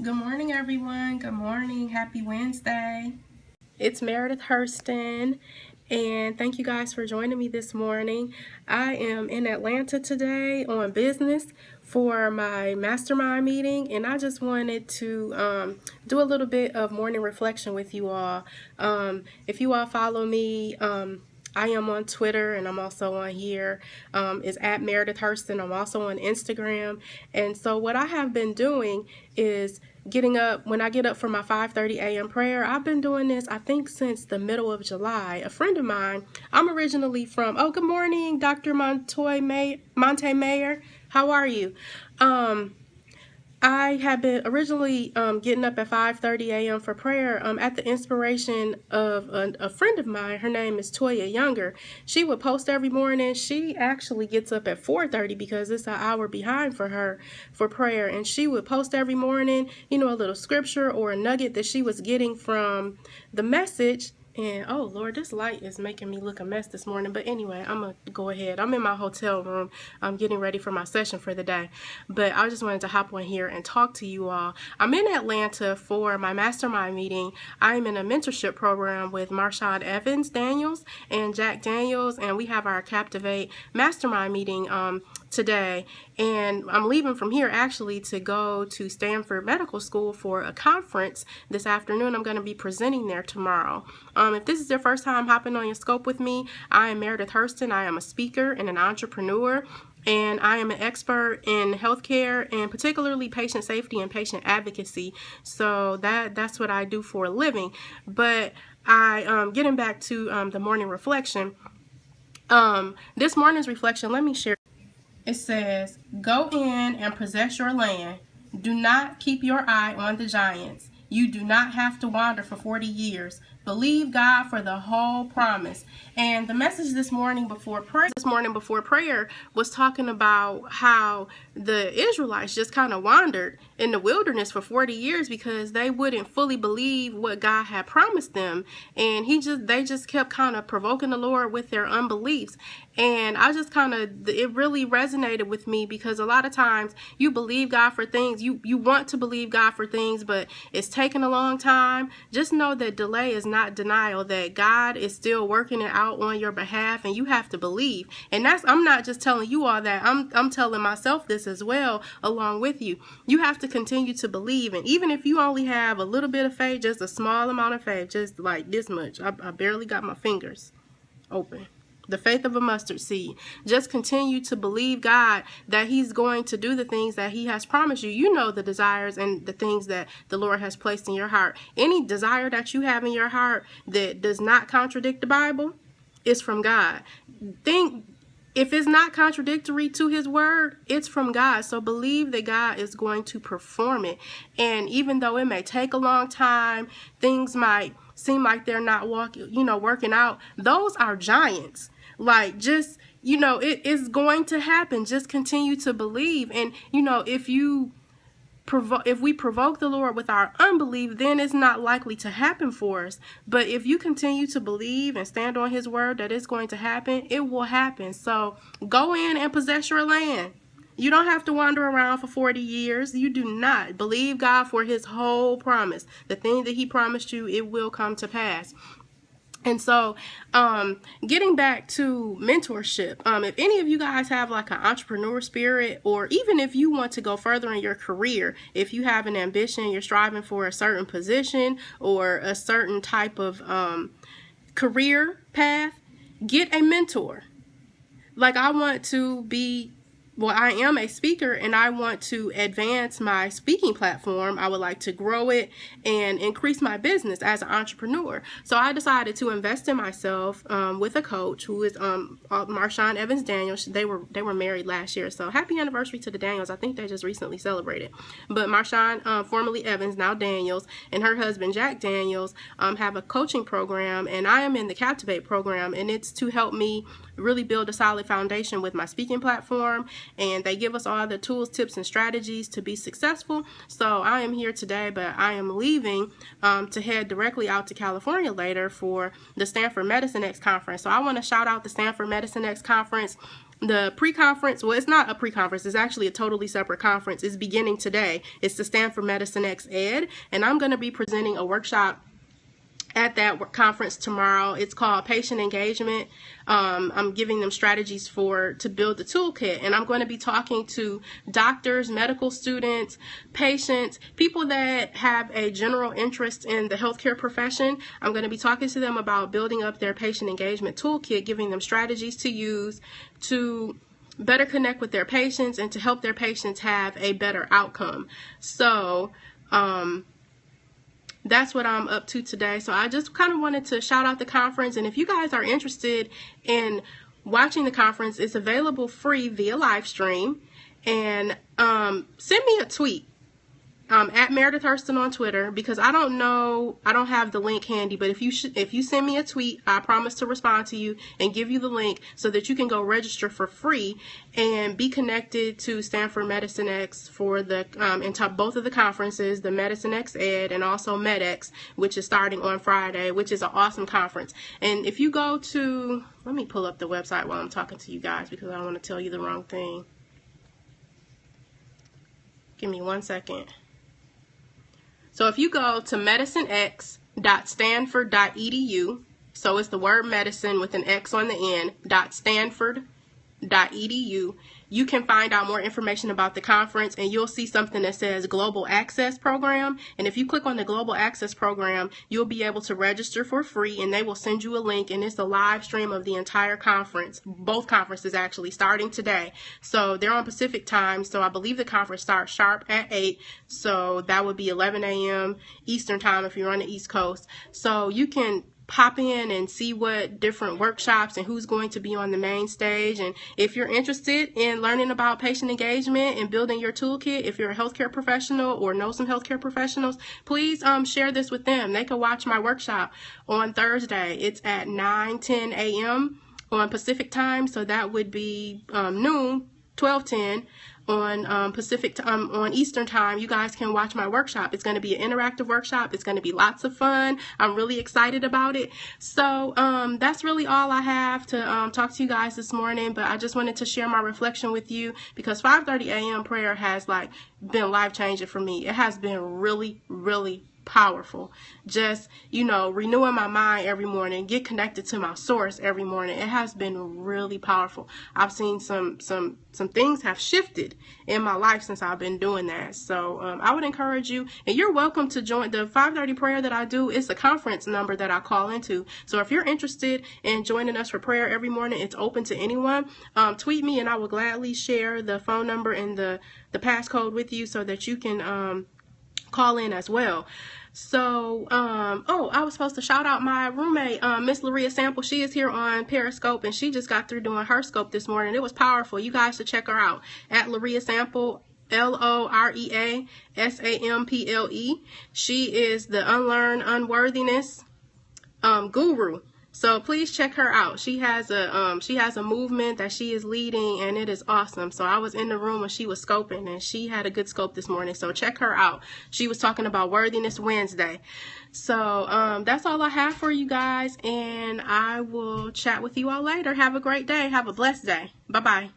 Good morning, everyone. Good morning. Happy Wednesday. It's Meredith Hurston, and thank you guys for joining me this morning. I am in Atlanta today on business for my mastermind meeting, and I just wanted to do a little bit of morning reflection with you all. If you all follow me, I am on Twitter and I'm also on here. It's at Meredith Hurston. I'm also on Instagram. And so what I have been doing is getting up when I get up for my 5:30 a.m. prayer. I've been doing this, I think, since the middle of July. A friend of mine, I'm originally from, good morning, Dr. Monte Mayer. How are you? I have been originally getting up at 5:30 a.m. for prayer at the inspiration of a friend of mine. Her name is Toya Younger. She would post every morning. She actually gets up at 4:30 because it's an hour behind for her for prayer. And she would post every morning, a little scripture or a nugget that she was getting from the message. And oh Lord, this light is making me look a mess this morning. But anyway, I'm gonna go ahead. I'm in my hotel room. I'm getting ready for my session for the day. But I just wanted to hop on here and talk to you all. I'm in Atlanta for my mastermind meeting. I'm in a mentorship program with Marshawn Evans Daniels and Jack Daniels, and we have our Captivate mastermind meeting today. And I'm leaving from here actually to go to Stanford Medical School for a conference this afternoon. I'm going to be presenting there tomorrow. If this is your first time hopping on your scope with me, I am Meredith Hurston. I am a speaker and an entrepreneur, and I am an expert in healthcare and particularly patient safety and patient advocacy. So that's what I do for a living. But getting back to the morning reflection. This morning's reflection, let me share. It says, "Go in and possess your land. Do not keep your eye on the giants. You do not have to wander for 40 years. Believe God for the whole promise." And the message this morning before prayer was talking about how the Israelites just kind of wandered in the wilderness for 40 years because they wouldn't fully believe what God had promised them. And they just kept kind of provoking the Lord with their unbeliefs. And it really resonated with me because a lot of times you believe God for things, you want to believe God for things, but it's taking a long time. Just know that delay is not denial, that God is still working it out on your behalf, and you have to believe. And I'm not just telling you all that, I'm telling myself this as well along with you. You have to continue to believe, and even if you only have a little bit of faith, just a small amount of faith, just like this much, I barely got my fingers open. The faith of a mustard seed. Just continue to believe God that He's going to do the things that He has promised you. You know the desires and the things that the Lord has placed in your heart. Any desire that you have in your heart that does not contradict the Bible is from God. If it's not contradictory to His word, it's from God. So believe that God is going to perform it. And even though it may take a long time, things might seem like they're not working out, those are giants. Like, just, it is going to happen. Just continue to believe. And, if we provoke the Lord with our unbelief, then it's not likely to happen for us. But if you continue to believe and stand on His word that it's going to happen, it will happen. So go in and possess your land. You don't have to wander around for 40 years. You do not. Believe God for His whole promise. The thing that He promised you, it will come to pass. And so, getting back to mentorship, if any of you guys have like an entrepreneur spirit, or even if you want to go further in your career, if you have an ambition, you're striving for a certain position or a certain type of career path, get a mentor. Like, I am a speaker and I want to advance my speaking platform. I would like to grow it and increase my business as an entrepreneur. So I decided to invest in myself with a coach who is Marshawn Evans Daniels. They were married last year. So happy anniversary to the Daniels. I think they just recently celebrated. But Marshawn, formerly Evans, now Daniels, and her husband Jack Daniels have a coaching program, and I am in the Captivate program, and it's to help me really build a solid foundation with my speaking platform. And they give us all the tools, tips, and strategies to be successful. So I am here today, but I am leaving to head directly out to California later for the Stanford Medicine X conference. So I want to shout out the Stanford Medicine X conference. The pre-conference, well, it's not a pre-conference. It's actually a totally separate conference. It's beginning today. It's the Stanford Medicine X Ed, and I'm going to be presenting a workshop at that conference tomorrow. It's called Patient Engagement. I'm giving them strategies to build the toolkit, and I'm going to be talking to doctors, medical students, patients, people that have a general interest in the healthcare profession. I'm going to be talking to them about building up their patient engagement toolkit, giving them strategies to use to better connect with their patients and to help their patients have a better outcome. So that's what I'm up to today. So I just kind of wanted to shout out the conference. And if you guys are interested in watching the conference, it's available free via live stream. And send me a tweet at Meredith Hurston on Twitter, because I don't have the link handy, but if you send me a tweet, I promise to respond to you and give you the link so that you can go register for free and be connected to Stanford Medicine X for the both of the conferences, the Medicine X Ed and also MedX, which is starting on Friday, which is an awesome conference. And if you go to, let me pull up the website while I'm talking to you guys, because I don't want to tell you the wrong thing. Give me 1 second. So if you go to medicinex.stanford.edu, so it's the word medicine with an X on the end, .stanford.edu, you can find out more information about the conference, and you'll see something that says Global Access Program. And if you click on the Global Access Program, you'll be able to register for free, and they will send you a link, and it's a live stream of the entire conference, both conferences actually, starting today. So they're on Pacific time, so I believe the conference starts sharp at 8, so that would be 11 a.m. Eastern time if you're on the East Coast. So you can pop in and see what different workshops and who's going to be on the main stage. And if you're interested in learning about patient engagement and building your toolkit, if you're a healthcare professional or know some healthcare professionals, please share this with them. They can watch my workshop on Thursday. It's at 9:10 a.m. on Pacific time, so that would be noon, 12:10 on on Eastern time. You guys can watch my workshop. It's going to be an interactive workshop. It's going to be lots of fun. I'm really excited about it. So that's really all I have to talk to you guys this morning, but I just wanted to share my reflection with you, because 5:30 a.m. prayer has been life-changing for me. It has been really, really powerful. Just, renewing my mind every morning, get connected to my source every morning. It has been really powerful. I've seen some things have shifted in my life since I've been doing that. So I would encourage you, and you're welcome to join the 5:30 prayer that I do. It's a conference number that I call into. So if you're interested in joining us for prayer every morning, it's open to anyone. Tweet me and I will gladly share the phone number and the passcode with you so that you can call in as well. So, I was supposed to shout out my roommate, Miss Lorea Sample. She is here on Periscope, and she just got through doing her scope this morning. It was powerful. You guys should check her out at Lorea Sample, LoreaSample. She is the Unlearn Unworthiness guru. So please check her out. She has a movement that she is leading, and it is awesome. So I was in the room when she was scoping, and she had a good scope this morning. So check her out. She was talking about Worthiness Wednesday. So that's all I have for you guys, and I will chat with you all later. Have a great day. Have a blessed day. Bye-bye.